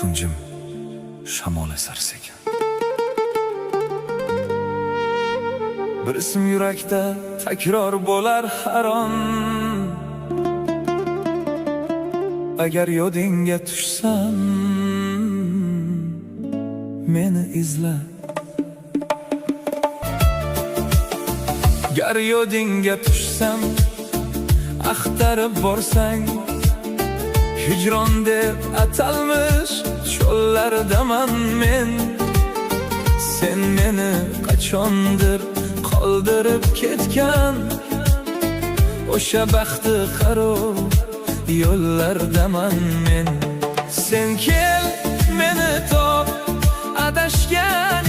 tunjim shamol esar sekin. Bir ism yurakda takror bo'lar har on. Agar yodingga tushsam, meni izla. Gar yodingga tushsam, axtarib borsang, hijron deb atalmish cho'llardaman men. Sen meni qachondir qoldirib ketgan, o'sha baxti xarob yo'llardaman men. Sen kel, meni top, adashgan